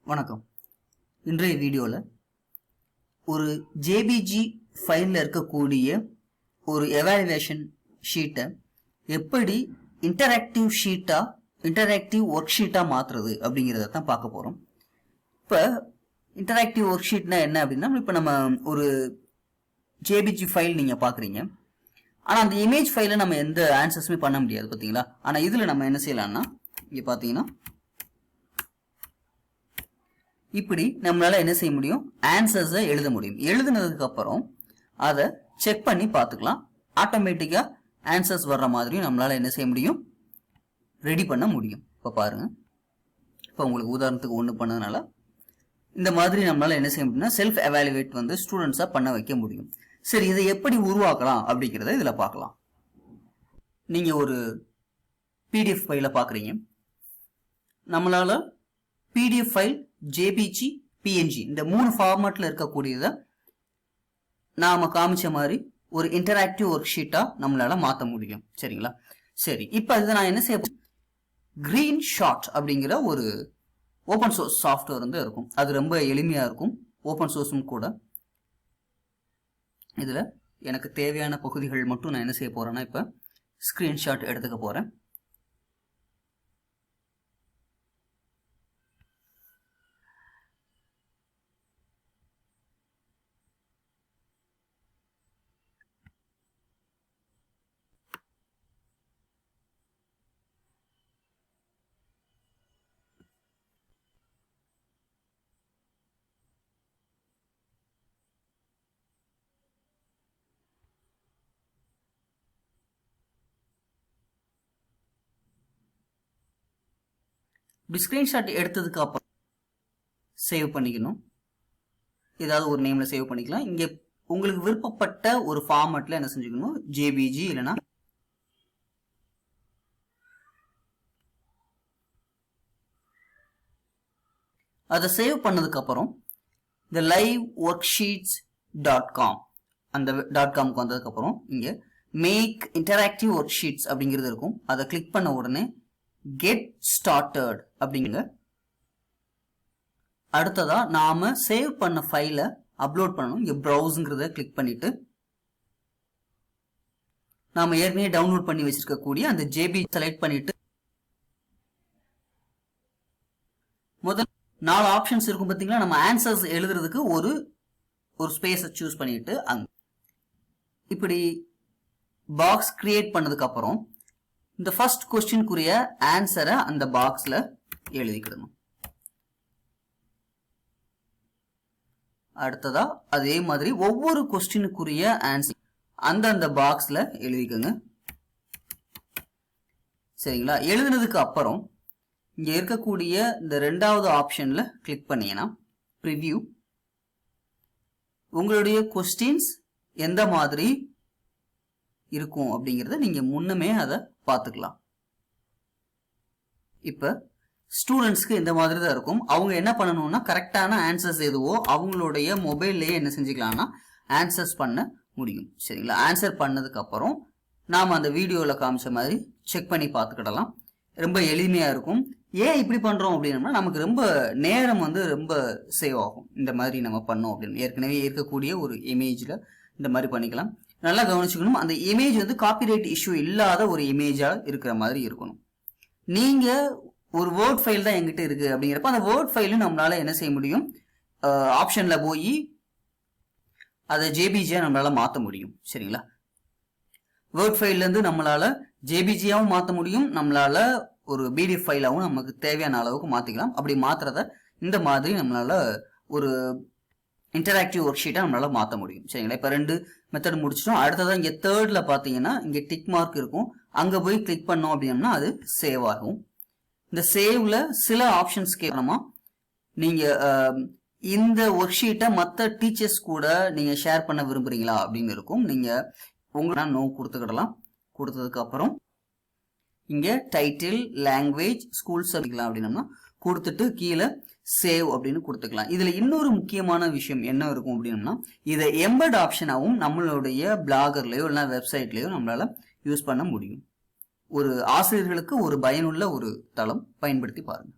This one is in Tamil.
வணக்கம். இன்றைய வீடியோவில் ஒரு ஜேபிஜி ஃபைலில் இருக்கக்கூடிய ஒரு எவாலுவேஷன் ஷீட்டை எப்படி இன்டராக்டிவ் ஒர்க் ஷீட்டாக மாற்றுறது அப்படிங்கிறத தான் பார்க்க போகிறோம். இப்போ இன்டராக்டிவ் ஒர்க் ஷீட்னா என்ன அப்படின்னா, இப்போ நம்ம ஒரு ஜேபிஜி ஃபைல் நீங்கள் பார்க்குறீங்க, ஆனால் அந்த இமேஜ் ஃபைலில் நம்ம எந்த ஆன்சர்ஸுமே பண்ண முடியாது பார்த்தீங்களா. ஆனால் இதில் நம்ம என்ன செய்யலாம்னா, இங்கே பார்த்தீங்கன்னா இப்படி நம்மளால என்ன செய்ய முடியும், ஆன்சர்ஸை எழுத முடியும். எழுதுனதுக்கு அப்புறம் அதை செக் பண்ணி பார்த்துக்கலாம். ஆட்டோமேட்டிக்கா ஆன்சர்ஸ் வர்ற மாதிரியும் நம்மளால என்ன செய்ய முடியும், ரெடி பண்ண முடியும். இப்போ பாருங்க, இப்போ உங்களுக்கு உதாரணத்துக்கு ஒன்று பண்ணதுனால இந்த மாதிரி நம்மளால என்ன செய்ய முடியும்னா செல்ஃப் எவாலுவேட் வந்து ஸ்டூடெண்ட்ஸா பண்ண வைக்க முடியும். சரி, இதை எப்படி உருவாக்கலாம் அப்படிங்கிறத இதுல பார்க்கலாம். நீங்க ஒரு பிடிஎஃப் ஃபைல பாக்குறீங்க. நம்மளால பிடிஎஃப் ஃபைல், ஜேபிஜி, பிஎன்ஜி இந்த 3 ஃபார்மேட்ல இருக்கக்கூடியதை நாம காமிச்ச மாதிரி ஒரு இன்டராக்டிவ் ஒர்க் ஷீட்டா நம்மளால மாற்ற முடியும். சரிங்களா? சரி, இப்போ அதுதான் நான் என்ன செய்ய, கிரீன் ஷாட் அப்படிங்கிற ஒரு ஓப்பன் சோர்ஸ் சாஃப்ட்வேர் வந்து இருக்கும். அது ரொம்ப எளிமையா இருக்கும், ஓப்பன் சோர்ஸும் கூட. இதுல எனக்கு தேவையான பகுதிகள் மட்டும் நான் என்ன செய்ய போறேன்னா, இப்போ ஸ்கிரீன்ஷாட் எடுத்துக்க போறேன். இப்படி ஸ்கிரீன்ஷாட் எடுத்ததுக்கு அப்புறம் சேவ் பண்ணிக்கணும். ஏதாவது ஒரு நேம்ல சேவ் பண்ணிக்கலாம். இங்க உங்களுக்கு விருப்பப்பட்ட ஒரு ஃபார்மேட்ல என்ன செஞ்சுக்கணும், ஜேபிஜி இல்லைன்னா அதை சேவ் பண்ணதுக்கு அப்புறம் இந்த liveworksheets.com அந்த .comக்கு வந்ததுக்கு அப்புறம் இங்க மேக் இன்டராக்டிவ் ஒர்க் ஷீட்ஸ் அப்படிங்கிறது இருக்கும். அதை கிளிக் பண்ண உடனே கெட் ஸ்டார்டட் அப்படிங்க. அடுத்ததா நாம சேவ் பண்ண ஃபைலை அப்லோட் பண்ணணும். இங்க ப்ரௌஸ்ங்கிறத கிளிக் பண்ணிட்டு நாம ஏற்கனவே டவுன்லோட் பண்ணி வச்சிருக்கக்கூடிய அந்த ஜேபி செலக்ட் பண்ணிட்டு முதல் 4 ஆப்ஷன்ஸ் இருக்கும் பார்த்தீங்களா. நம்ம ஆன்சர்ஸ் எழுதுறதுக்கு ஒரு ஸ்பேஸை சூஸ் பண்ணிட்டு அங்க இப்படி பாக்ஸ் கிரியேட் பண்ணதுக்கு அப்புறம் இந்த ஃபர்ஸ்ட் கொஸ்டினுக்குரிய ஆன்சரை அந்த பாக்ஸ்ல எழுதிக்கிடணும். அடுத்ததா அதே மாதிரி ஒவ்வொரு கொஸ்டினுக்குரிய ஆன்சர் அந்த பாக்ஸ்ல எழுதிக்கோங்க. சரிங்களா? எழுதுனதுக்கு அப்புறம் இங்க இருக்கக்கூடிய இந்த 2வது ஆப்ஷன்ல கிளிக் பண்ணீங்கன்னா ப்ரிவ்யூ, உங்களுடைய கொஸ்டின்ஸ் எந்த மாதிரி இருக்கும் அப்படிங்கறத நீங்க முன்னமே அதை பார்த்துக்கலாம். இப்ப ஸ்டூடெண்ட்ஸ்க்கு இந்த மாதிரி தான் இருக்கும். அவங்க என்ன பண்ணணும்னா கரெக்டான ஆன்சர்ஸ் எதுவோ அவங்களுடைய மொபைல்லையே என்ன செஞ்சுக்கலாம்னா ஆன்சர்ஸ் பண்ண முடியும். சரிங்களா? ஆன்சர் பண்ணதுக்கு அப்புறம் நாம அந்த வீடியோல காமிச்ச மாதிரி செக் பண்ணி பார்த்துக்கிடலாம். ரொம்ப எளிமையா இருக்கும். ஏன் இப்படி பண்றோம் அப்படின்னா, நமக்கு ரொம்ப நேரம் வந்து ரொம்ப சேவ் ஆகும். இந்த மாதிரி நம்ம பண்ணோம் அப்படின்னு ஏற்கனவே இருக்கக்கூடிய ஒரு இமேஜ்ல இந்த மாதிரி பண்ணிக்கலாம். நல்லா கவனிச்சுக்கணும், அந்த இமேஜ் வந்து காப்பிரைட் இஷ்யூ இல்லாத ஒரு இமேஜா இருக்கிற மாதிரி இருக்கணும். நீங்க ஒரு வேர்ட் ஃபைல் தான் எங்கிட்ட இருக்கு அப்படிங்கிறப்ப அந்த வேர்ட் ஃபைலும் நம்மளால என்ன செய்ய முடியும், ஆப்ஷன்ல போய் அதை ஜேபிஜியா நம்மளால மாற்ற முடியும். சரிங்களா? வேர்ட் ஃபைல்ல இருந்து நம்மளால ஜேபிஜியாவும் மாற்ற முடியும், நம்மளால ஒரு பிடிஎஃப் ஃபைலாவும் நமக்கு தேவையான அளவுக்கு மாத்திக்கலாம். அப்படி மாத்துறத இந்த மாதிரி நம்மளால ஒரு இன்டராக்டிவ் ஒர்க் ஷீட்டை நம்மளால மாற்ற முடியும். சரிங்களா? இப்போ 2 மெத்தட் முடிச்சிட்டோம். அடுத்ததான் இங்க 3ர்ட்ல பாத்தீங்கன்னா இங்க டிக் மார்க் இருக்கும். அங்க போய் கிளிக் பண்ணோம் அப்படின்னா அது சேவ் ஆகும். இந்த சேவ்ல சில ஆப்ஷன்ஸ் கேட்கணுமா, நீங்க இந்த ஒர்க் ஷீட்டை மற்ற டீச்சர்ஸ் கூட நீங்க ஷேர் பண்ண விரும்புறீங்களா அப்படின்னு இருக்கும். நீங்க உங்களுக்கு நோ கொடுத்துக்கிடலாம். கொடுத்ததுக்கு அப்புறம் இங்க டைட்டில், லாங்குவேஜ், ஸ்கூல் சப்ஜெக்ட்லாம் அப்படின்னா கொடுத்துட்டு கீழே சேவ் அப்படின்னு கொடுத்துக்கலாம். இதுல இன்னொரு முக்கியமான விஷயம் என்ன இருக்கும் அப்படின்னா, இதை எம்பெட் ஆப்ஷனாவும் நம்மளுடைய பிளாகர்லயோ இல்லைன்னா வெப்சைட்லயோ நம்மளால யூஸ் பண்ண முடியும். ஒரு ஆசிரியர்களுக்கு ஒரு பயனுள்ள ஒரு தளம், பயன்படுத்தி பாருங்க.